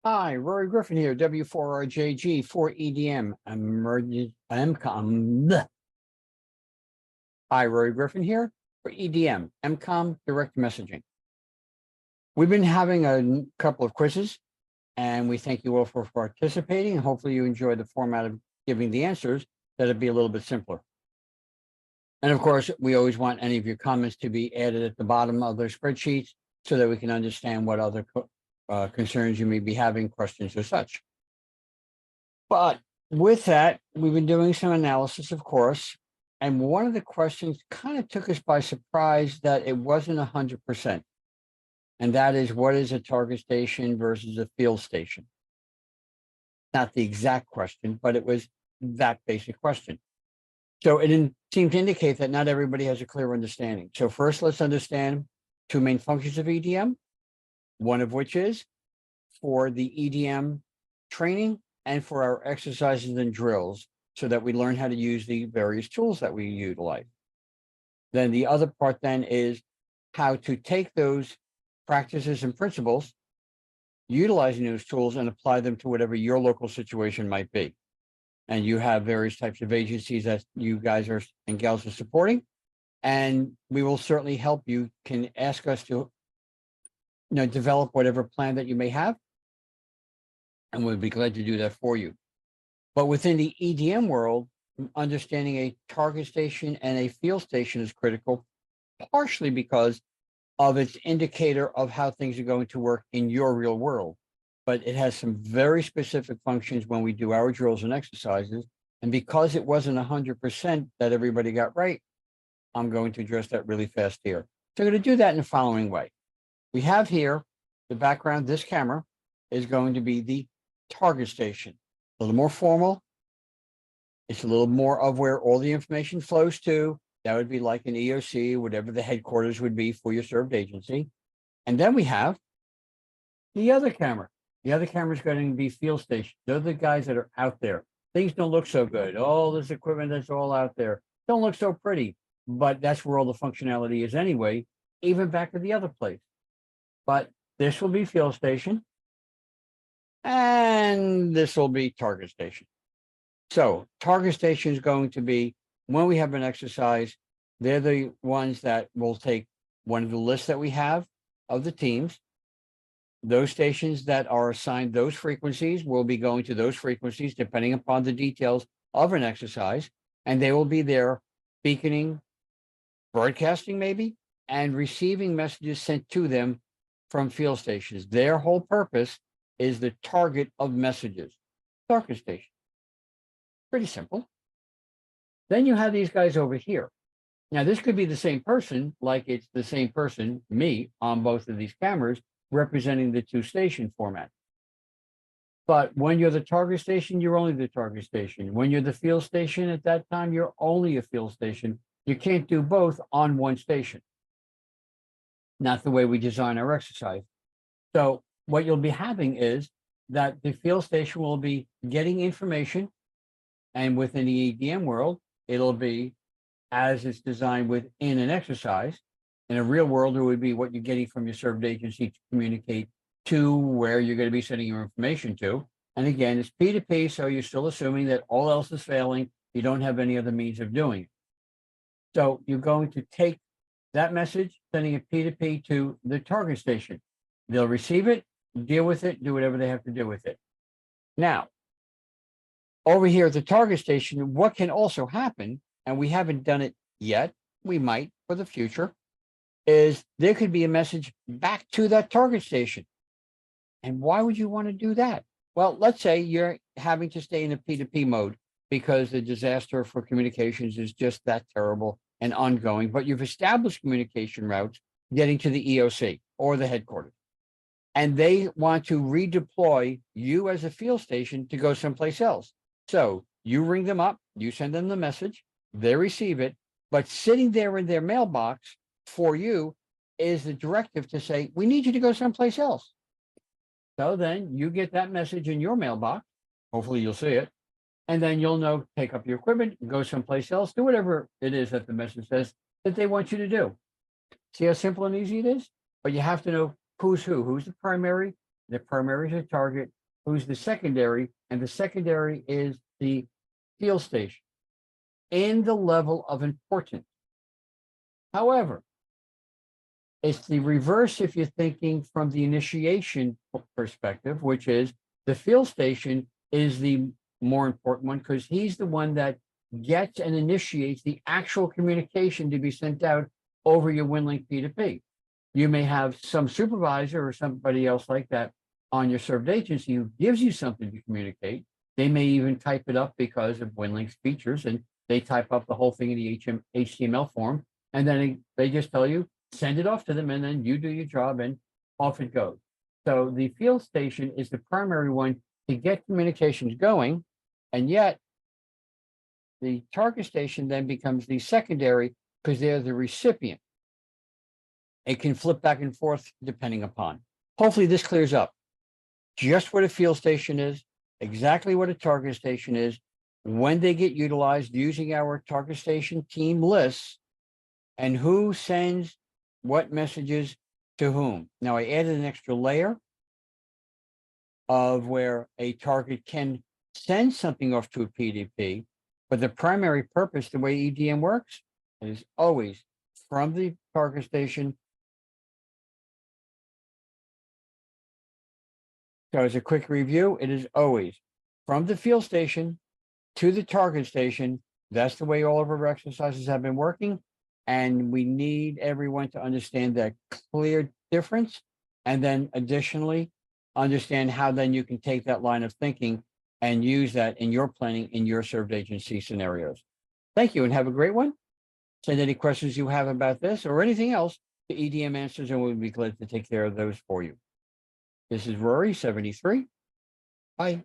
Hi, Rory Griffin here, W4RJG for EDM, Emergent MCOM. Bleh. Hi, Rory Griffin here for EDM, MCOM Direct Messaging. We've been having a couple of quizzes, and we thank you all for participating, and hopefully you enjoy the format of giving the answers, that it'd be a little bit simpler. And of course, we always want any of your comments to be added at the bottom of their spreadsheets so that we can understand what other concerns you may be having, questions or such. But with that, we've been doing some analysis, of course, and one of the questions kind of took us by surprise that it wasn't 100%. And that is, what is a target station versus a field station? Not the exact question, but it was that basic question. So it seemed to indicate that not everybody has a clear understanding. So first, let's understand two main functions of EDM, one of which is for the EDM training and for our exercises and drills, so that we learn how to use the various tools that we utilize. Then the other part then is how to take those practices and principles, utilizing those tools, and apply them to whatever your local situation might be. And you have various types of agencies that you guys are and gals are supporting, and we will certainly help. You can ask us to develop whatever plan that you may have, and we'll be glad to do that for you. But within the EDM world, understanding a target station and a field station is critical, partially because of its indicator of how things are going to work in your real world. But it has some very specific functions when we do our drills and exercises. And because it wasn't 100% that everybody got right, I'm going to address that really fast here. So I'm going to do that in the following way. We have here the background. This camera is going to be the target station. A little more formal. It's a little more of where all the information flows to. That would be like an EOC, whatever the headquarters would be for your served agency. And then we have the other camera. The other camera is going to be field station. They're the guys that are out there. Things don't look so good. All this equipment that's all out there don't look so pretty, but that's where all the functionality is anyway, even back to the other place. But this will be field station, and this will be target station. So target station is going to be when we have an exercise, they're the ones that will take one of the lists that we have of the teams. Those stations that are assigned those frequencies will be going to those frequencies depending upon the details of an exercise, and they will be there beaconing, broadcasting maybe, and receiving messages sent to them from field stations. Their whole purpose is the target of messages. Target station. Pretty simple. Then you have these guys over here. Now, this could be the same person, like it's the same person, me, on both of these cameras, representing the two station format. But when you're the target station, you're only the target station. When you're the field station, at that time, you're only a field station. You can't do both on one station. Not the way we design our exercise. So what you'll be having is that the field station will be getting information, and within the EDM world, it'll be as it's designed within an exercise. In a real world, it would be what you're getting from your served agency to communicate to where you're going to be sending your information to. And again, it's P2P, so you're still assuming that all else is failing. You don't have any other means of doing it. So you're going to take that message, sending it P2P to the target station. They'll receive it, deal with it, do whatever they have to do with it. Now, over here at the target station, what can also happen, and we haven't done it yet, we might for the future, is there could be a message back to that target station. And why would you want to do that? Well, let's say you're having to stay in a P2P mode because the disaster for communications is just that terrible and ongoing, but you've established communication routes getting to the EOC or the headquarters. And they want to redeploy you as a field station to go someplace else. So you ring them up, you send them the message, they receive it, but sitting there in their mailbox for you is the directive to say, we need you to go someplace else. So then you get that message in your mailbox. Hopefully you'll see it. And then you'll know, take up your equipment, go someplace else, do whatever it is that the message says that they want you to do. See how simple and easy it is? But you have to know who's who, who's the primary, The primary is a target, who's the secondary, and the secondary is the field station in the level of importance. However, it's the reverse if you're thinking from the initiation perspective, which is the field station is the more important one because he's the one that gets and initiates the actual communication to be sent out over your WinLink P2P. You may have some supervisor or somebody else like that on your served agency who gives you something to communicate. They may even type it up because of WinLink's features, and they type up the whole thing in the HTML form, and then they just tell you, send it off to them, and then you do your job, and off it goes. So the field station is the primary one to get communications going, and yet the target station then becomes the secondary because they're the recipient. It can flip back and forth depending upon. Hopefully this clears up just what a field station is, exactly what a target station is, when they get utilized using our target station team lists, and who sends what messages to whom. Now I added an extra layer of where a target can send something off to a PDP, but the primary purpose, the way EDM works, is always from the target station. So as a quick review, it is always from the field station to the target station. That's the way all of our exercises have been working. And we need everyone to understand that clear difference. And then additionally, understand how then you can take that line of thinking and use that in your planning in your served agency scenarios. Thank you and have a great one. Send any questions you have about this or anything else to EDM Answers, and we'll be glad to take care of those for you. This is Rory 73. Bye.